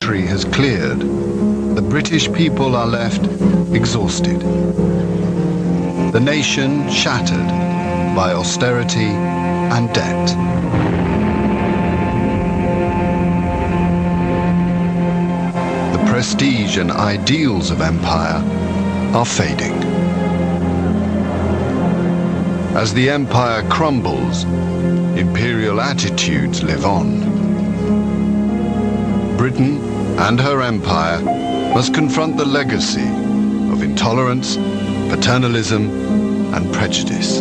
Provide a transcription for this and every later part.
Tree has cleared, the British people are left exhausted. The nation shattered by austerity and debt. The prestige and ideals of empire are fading. As the empire crumbles, imperial attitudes live on. Britain and her empire must confront the legacy of intolerance, paternalism, and prejudice.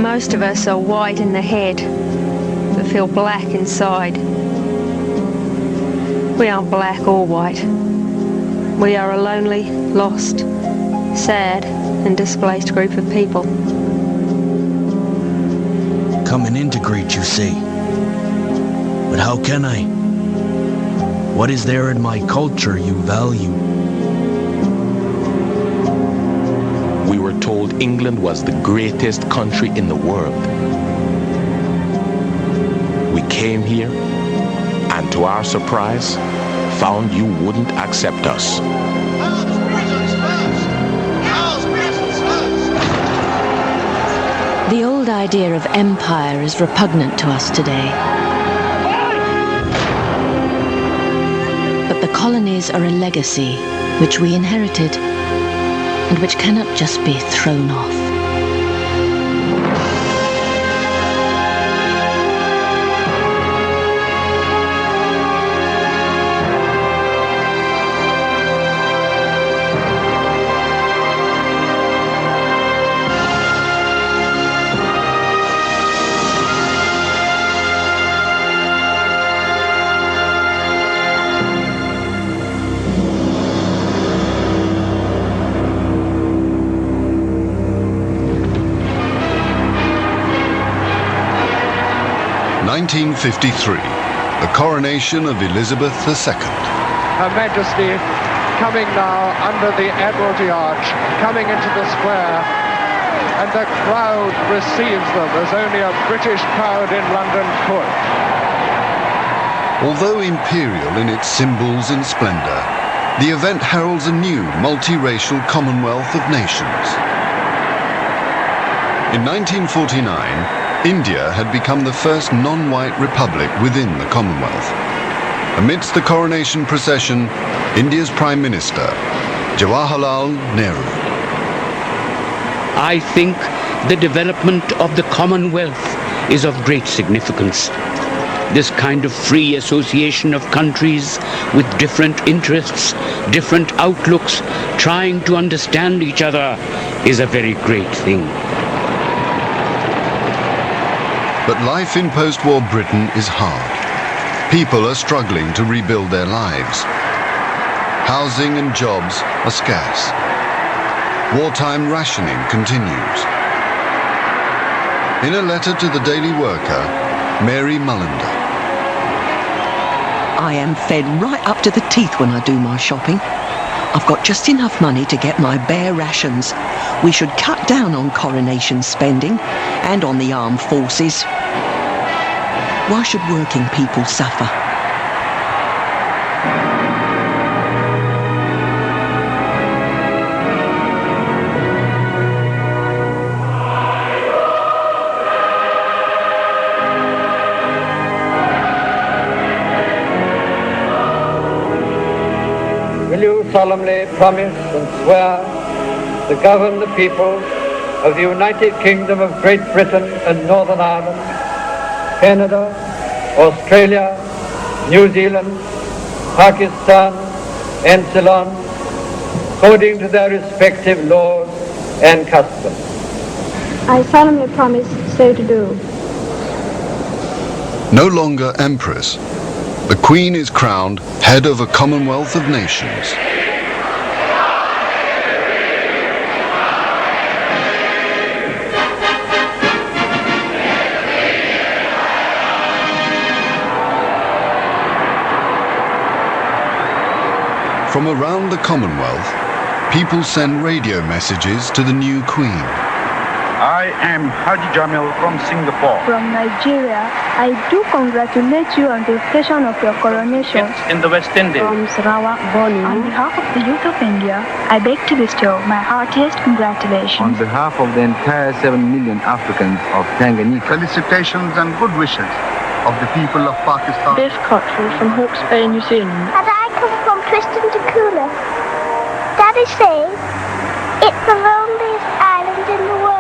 Most of us are white in the head, but feel black inside. We aren't black or white. We are a lonely, lost, sad, and displaced group of people. Coming in to greet you, see. But how can I? What is there in my culture you value? We were told England was the greatest country in the world. We came here, and to our surprise, found you wouldn't accept us. The old idea of empire is repugnant to us today. But the colonies are a legacy which we inherited and which cannot just be thrown off. In 1953, the coronation of Elizabeth II. Her Majesty coming now under the Admiralty Arch, coming into the square, and the crowd receives them as only a British crowd in London could. Although imperial in its symbols and splendour, the event heralds a new multiracial Commonwealth of Nations. In 1949, India had become the first non-white republic within the Commonwealth. Amidst the coronation procession, India's Prime Minister, Jawaharlal Nehru. I think the development of the Commonwealth is of great significance. This kind of free association of countries with different interests, different outlooks, trying to understand each other is a very great thing. But life in post-war Britain is hard. People are struggling to rebuild their lives. Housing and jobs are scarce. Wartime rationing continues. In a letter to the Daily Worker, Mary Mullender. I am fed right up to the teeth when I do my shopping. I've got just enough money to get my bare rations. We should cut down on coronation spending and on the armed forces. Why should working people suffer? Will you solemnly promise and swear to govern the people of the United Kingdom of Great Britain and Northern Ireland, Canada, Australia, New Zealand, Pakistan, and Ceylon, according to their respective laws and customs? I solemnly promise so to do. No longer Empress, the Queen is crowned head of a Commonwealth of Nations. From around the Commonwealth, people send radio messages to the new Queen. I I am Haji Jamil from Singapore. From Nigeria, I do congratulate you on the occasion of your coronation. In the West Indies. From Sarawak, Borneo. On behalf of the youth of India, I beg to bestow my heartiest congratulations. On behalf of the entire 7 million Africans of Tanganyika, felicitations and good wishes of the people of Pakistan. Biff Cottrell from Hawke's Bay, New Zealand. And I come from Tristan da Cunha. Daddy says it's the loneliest island in the world.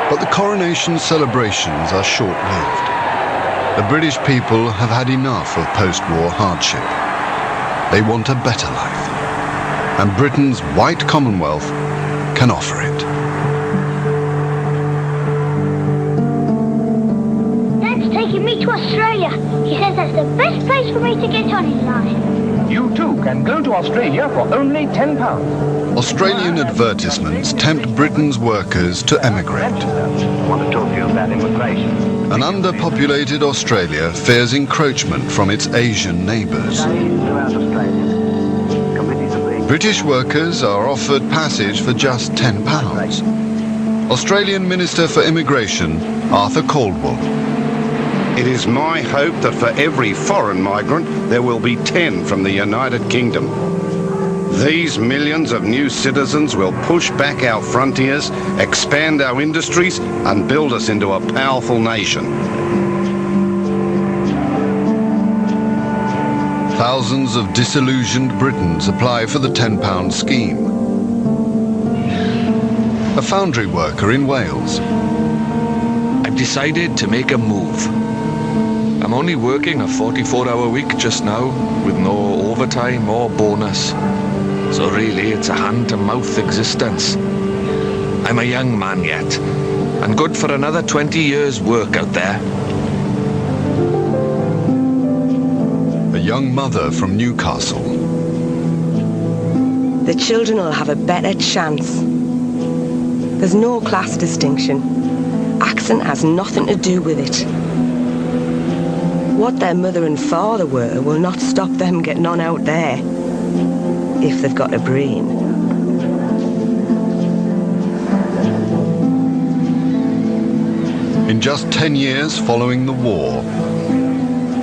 But the coronation celebrations are short-lived. The British people have had enough of post-war hardship. They want a better life. And Britain's white Commonwealth can offer it. Dad's taking me to Australia. He says that's the best place for me to get on in life. You too can go to Australia for only £10. Australian advertisements tempt Britain's workers to emigrate. I want to talk to you about immigration. An underpopulated Australia fears encroachment from its Asian neighbours. British workers are offered passage for just £10. Australian Minister for Immigration, Arthur Caldwell. It is my hope that for every foreign migrant, there will be 10 from the United Kingdom. These millions of new citizens will push back our frontiers, expand our industries, and build us into a powerful nation. Thousands of disillusioned Britons apply for the £10 scheme. A foundry worker in Wales. I've decided to make a move. I'm only working a 44-hour week just now, with no overtime or bonus. So really, it's a hand-to-mouth existence. I'm a young man yet, and good for another 20 years' work out there. A young mother from Newcastle. The children will have a better chance. There's no class distinction. Accent has nothing to do with it. What their mother and father were will not stop them getting on out there, if they've got a brain. In just 10 years following the war,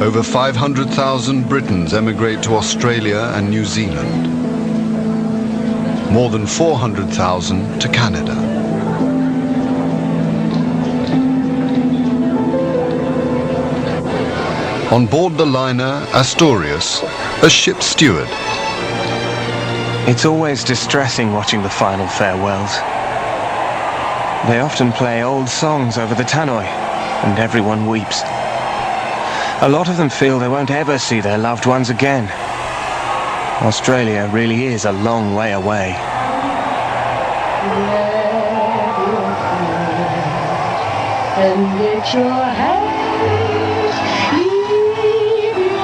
over 500,000 Britons emigrate to Australia and New Zealand. More than 400,000 to Canada. On board the liner Asturias, a ship steward. It's always distressing watching the final farewells. They often play old songs over the tannoy, and everyone weeps. A lot of them feel they won't ever see their loved ones again. Australia really is a long way away. And get your hands, leave your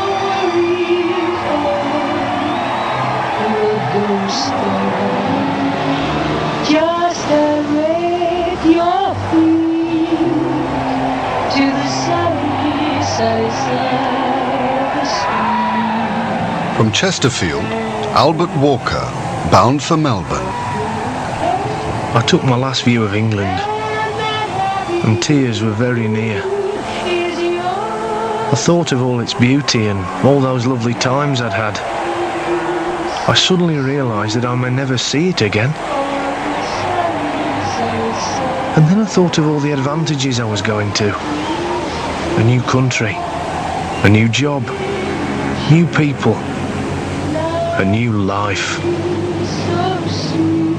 just admit you're free to the sunny side of the sea. From Chesterfield, Albert Walker, bound for Melbourne. I took my last view of England, and tears were very near. I thought of all its beauty and all those lovely times I'd had. I suddenly realised that I may never see it again. And then I thought of all the advantages I was going to. A new country, a new job, new people, a new life. So sweet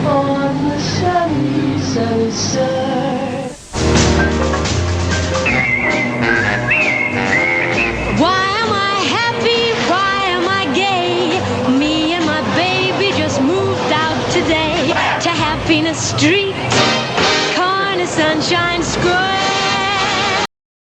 on the sunny side. Why am I happy? Why am I gay? Me and my baby just moved out today to Happiness Street, Corner Sunshine Square.